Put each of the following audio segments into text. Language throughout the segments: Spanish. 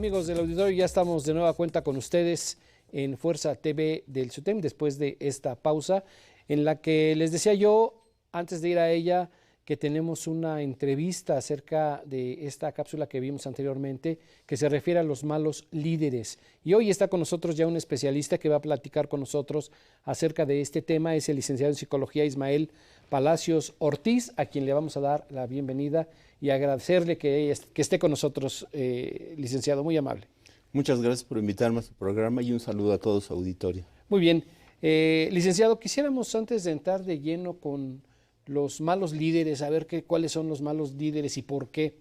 Amigos del auditorio, ya estamos de nueva cuenta con ustedes en Fuerza TV del SUTEM después de esta pausa en la que les decía yo, antes de ir a ella, que tenemos una entrevista acerca de esta cápsula que vimos anteriormente que se refiere a los malos líderes. Y hoy está con nosotros ya un especialista que va a platicar con nosotros acerca de este tema. Es el licenciado en Psicología Ismael Palacios Ortiz, a quien le vamos a dar la bienvenida y agradecerle que esté con nosotros, licenciado, muy amable. Muchas gracias por invitarme a su programa y un saludo a todo su auditorio. Muy bien. Licenciado, quisiéramos antes de entrar de lleno con los malos líderes, saber cuáles son los malos líderes y por qué.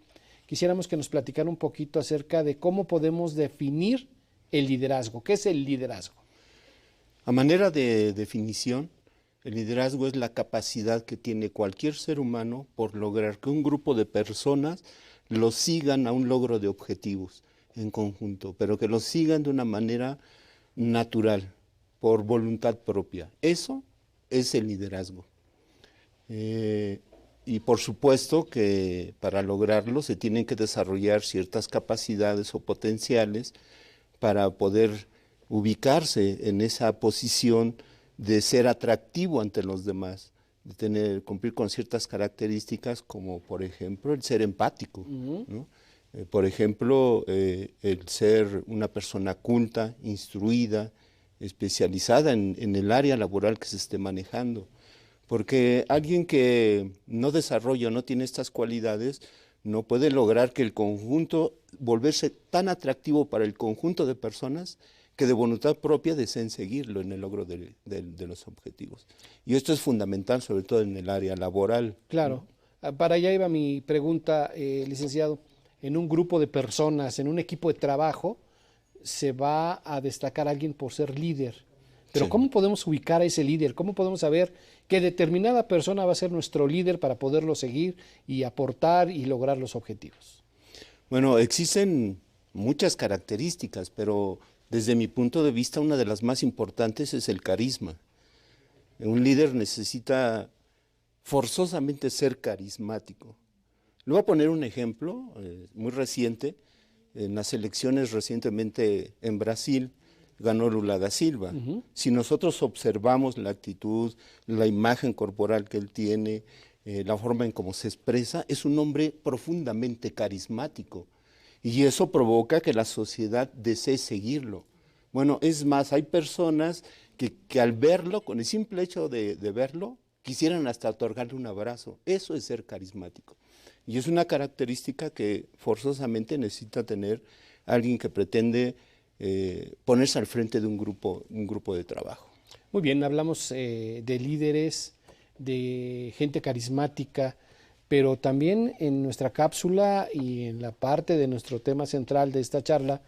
Quisiéramos que nos platicara un poquito acerca de cómo podemos definir el liderazgo. ¿Qué es el liderazgo? A manera de definición, el liderazgo es la capacidad que tiene cualquier ser humano por lograr que un grupo de personas lo sigan a un logro de objetivos en conjunto, pero que lo sigan de una manera natural, por voluntad propia. Eso es el liderazgo. Y por supuesto que para lograrlo se tienen que desarrollar ciertas capacidades o potenciales para poder ubicarse en esa posición de ser atractivo ante los demás, de cumplir con ciertas características como por ejemplo el ser empático, ¿no? Por ejemplo, el ser una persona culta, instruida, especializada en el área laboral que se esté manejando. Porque alguien que no desarrolla o no tiene estas cualidades no puede lograr que el conjunto, volverse tan atractivo para el conjunto de personas que de voluntad propia deseen seguirlo en el logro de los objetivos. Y esto es fundamental, sobre todo en el área laboral. Claro. Para allá iba mi pregunta, licenciado. En un grupo de personas, en un equipo de trabajo, se va a destacar a alguien por ser líder. Pero sí, ¿cómo podemos ubicar a ese líder? ¿Cómo podemos saber que determinada persona va a ser nuestro líder para poderlo seguir y aportar y lograr los objetivos? Bueno, existen muchas características, pero desde mi punto de vista una de las más importantes es el carisma. Un líder necesita forzosamente ser carismático. Le voy a poner un ejemplo muy reciente. En las elecciones recientemente en Brasil ganó Lula da Silva. Si nosotros observamos la actitud, la imagen corporal que él tiene, la forma en cómo se expresa, es un hombre profundamente carismático. Y eso provoca que la sociedad desee seguirlo. Bueno, es más, hay personas que al verlo, con el simple hecho de verlo, quisieran hasta otorgarle un abrazo. Eso es ser carismático. Y es una característica que forzosamente necesita tener alguien que pretende ponerse al frente de un grupo de trabajo. Muy bien, hablamos de líderes, de gente carismática, pero también en nuestra cápsula y en la parte de nuestro tema central de esta charla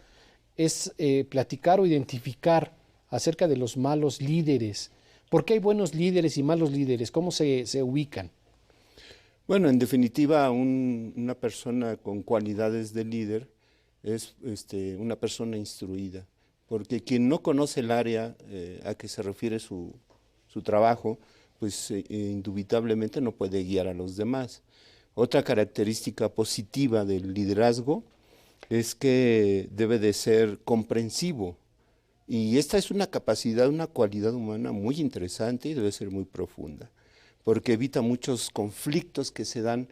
es platicar o identificar acerca de los malos líderes. ¿Por qué hay buenos líderes y malos líderes? ¿Cómo se ubican? Bueno, en definitiva, una persona con cualidades de líder es una persona instruida, porque quien no conoce el área a que se refiere su trabajo, pues indubitablemente no puede guiar a los demás. Otra característica positiva del liderazgo es que debe de ser comprensivo, y esta es una capacidad, una cualidad humana muy interesante y debe ser muy profunda, porque evita muchos conflictos que se dan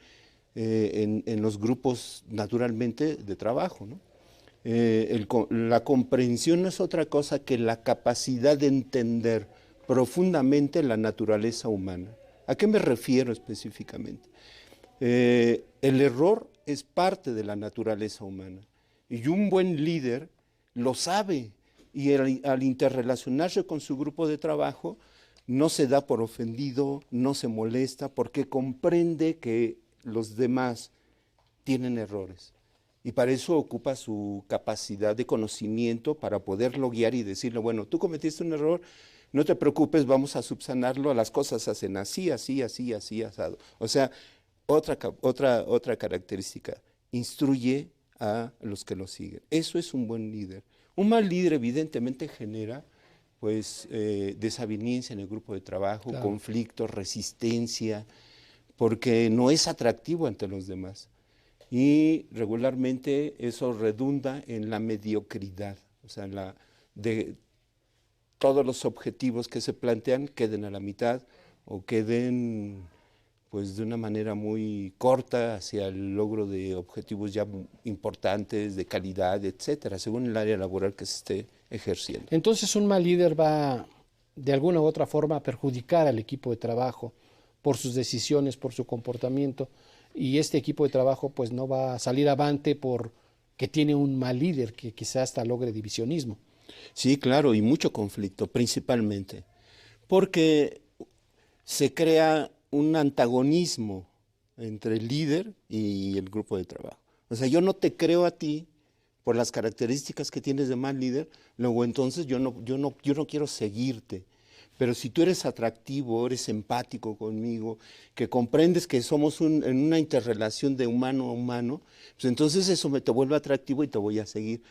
en los grupos naturalmente de trabajo, ¿no? La comprensión no es otra cosa que la capacidad de entender profundamente la naturaleza humana. ¿A qué me refiero específicamente? El error es parte de la naturaleza humana y un buen líder lo sabe, y al interrelacionarse con su grupo de trabajo no se da por ofendido, no se molesta, porque comprende que los demás tienen errores. Y para eso ocupa su capacidad de conocimiento para poderlo guiar y decirle, bueno, tú cometiste un error, no te preocupes, vamos a subsanarlo, las cosas se hacen así, así, así, así, asado. O sea, otra característica, instruye a los que lo siguen. Eso es un buen líder. Un mal líder evidentemente genera pues desaveniencia en el grupo de trabajo, claro, conflictos, resistencia, porque no es atractivo ante los demás. y regularmente eso redunda en la mediocridad, o sea, de todos los objetivos que se plantean queden a la mitad o queden pues de una manera muy corta hacia el logro de objetivos ya importantes, de calidad, etcétera, según el área laboral que se esté ejerciendo. Entonces un mal líder va de alguna u otra forma a perjudicar al equipo de trabajo por sus decisiones, por su comportamiento, y este equipo de trabajo pues no va a salir avante porque tiene un mal líder que quizás hasta logre divisionismo. Sí, claro, y mucho conflicto, principalmente, porque se crea un antagonismo entre el líder y el grupo de trabajo. O sea, yo no te creo a ti por las características que tienes de mal líder, luego entonces yo no quiero seguirte. Pero si tú eres atractivo, eres empático conmigo, que comprendes que somos en una interrelación de humano a humano, pues entonces eso te vuelve atractivo y te voy a seguir.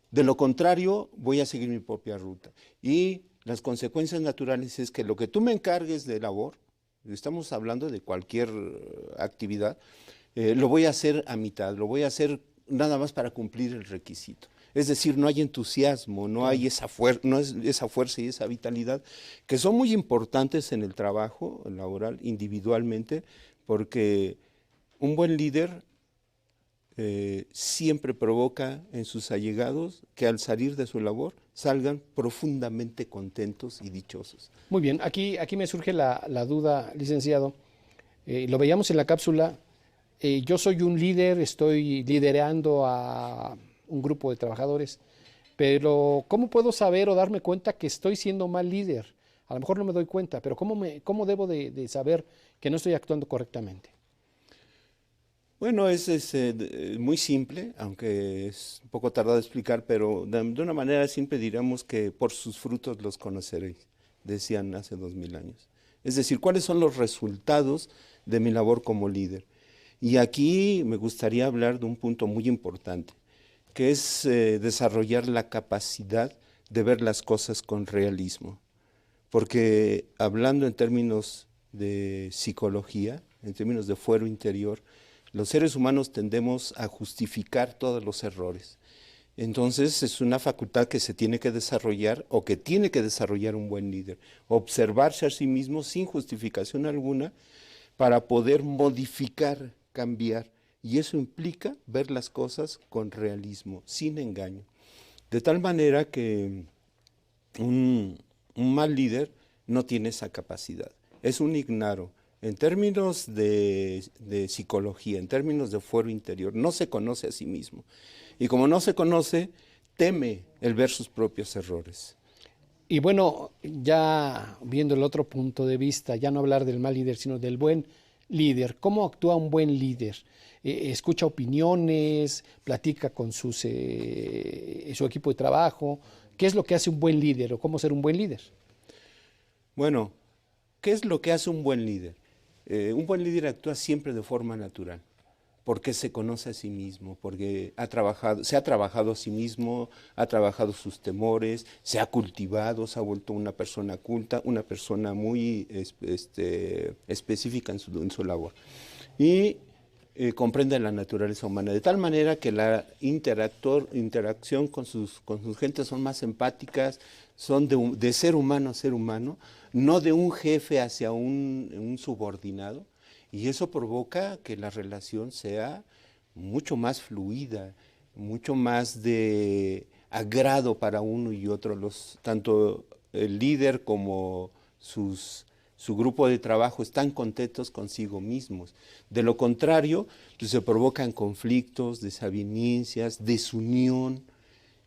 De lo contrario, voy a seguir mi propia ruta. Y las consecuencias naturales es que lo que tú me encargues de labor, estamos hablando de cualquier actividad, lo voy a hacer a mitad, lo voy a hacer nada más para cumplir el requisito. Es decir, no hay entusiasmo, no hay esa fuerza y esa vitalidad, que son muy importantes en el trabajo laboral individualmente, porque un buen líder siempre provoca en sus allegados que al salir de su labor salgan profundamente contentos y dichosos. Muy bien, aquí me surge la duda, licenciado. Lo veíamos en la cápsula. Yo soy un líder, estoy liderando a un grupo de trabajadores, pero ¿cómo puedo saber o darme cuenta que estoy siendo mal líder? A lo mejor no me doy cuenta, pero ¿cómo debo de saber que no estoy actuando correctamente? Bueno, es muy simple, aunque es un poco tardado de explicar, pero de una manera simple diríamos que por sus frutos los conoceréis, decían hace 2000 años. Es decir, ¿cuáles son los resultados de mi labor como líder? Y aquí me gustaría hablar de un punto muy importante, que es desarrollar la capacidad de ver las cosas con realismo. Porque hablando en términos de psicología, en términos de fuero interior, los seres humanos tendemos a justificar todos los errores. Entonces es una facultad que se tiene que desarrollar o que tiene que desarrollar un buen líder. Observarse a sí mismo sin justificación alguna para poder modificar, cambiar. Y eso implica ver las cosas con realismo, sin engaño. De tal manera que un mal líder no tiene esa capacidad. Es un ignaro. En términos de psicología, en términos de fuero interior, no se conoce a sí mismo. Y como no se conoce, teme el ver sus propios errores. Y bueno, ya viendo el otro punto de vista, ya no hablar del mal líder, sino del buen líder. ¿Cómo actúa un buen líder? Escucha opiniones, platica con su equipo de trabajo. ¿Qué es lo que hace un buen líder o cómo ser un buen líder? Bueno, ¿qué es lo que hace un buen líder? Un buen líder actúa siempre de forma natural, porque se conoce a sí mismo, porque se ha trabajado a sí mismo, ha trabajado sus temores, se ha cultivado, se ha vuelto una persona culta, una persona muy específica en su labor. Y comprende la naturaleza humana, de tal manera que la interacción con sus gentes son más empáticas, son de ser humano a ser humano, no de un jefe hacia un subordinado, y eso provoca que la relación sea mucho más fluida, mucho más de agrado para uno y otro, tanto el líder como su grupo de trabajo están contentos consigo mismos. De lo contrario, pues se provocan conflictos, desavenencias, desunión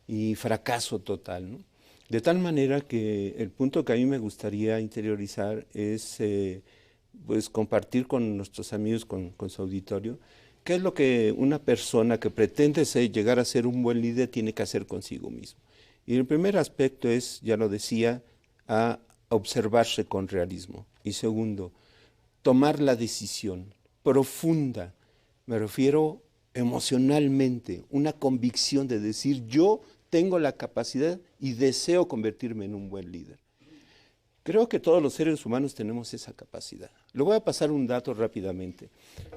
y fracaso total, ¿no? De tal manera que el punto que a mí me gustaría interiorizar es pues compartir con nuestros amigos, con su auditorio, qué es lo que una persona que pretende llegar a ser un buen líder tiene que hacer consigo mismo. Y el primer aspecto es, ya lo decía, a observarse con realismo. Y segundo, tomar la decisión profunda, me refiero emocionalmente, una convicción de decir yo tengo la capacidad y deseo convertirme en un buen líder. Creo que todos los seres humanos tenemos esa capacidad. Le voy a pasar un dato rápidamente.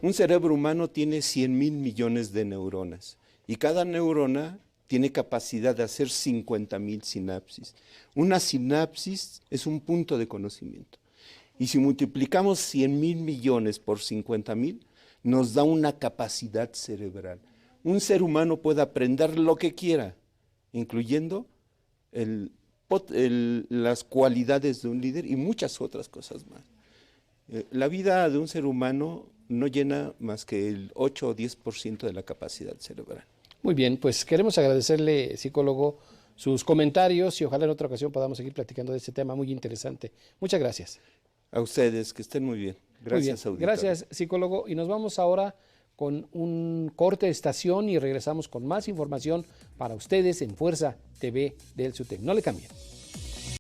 Un cerebro humano tiene 100.000 millones de neuronas y cada neurona tiene capacidad de hacer 50.000 sinapsis. Una sinapsis es un punto de conocimiento. Y si multiplicamos 100.000 millones por 50.000, nos da una capacidad cerebral. Un ser humano puede aprender lo que quiera, incluyendo las cualidades de un líder y muchas otras cosas más. La vida de un ser humano no llena más que el 8 o 10% de la capacidad cerebral. Muy bien, pues queremos agradecerle, psicólogo, sus comentarios y ojalá en otra ocasión podamos seguir platicando de este tema muy interesante. Muchas gracias. A ustedes, que estén muy bien. Gracias, muy bien. Gracias, psicólogo. Y nos vamos ahora con un corte de estación y regresamos con más información para ustedes en Fuerza TV del SUTEM. No le cambien.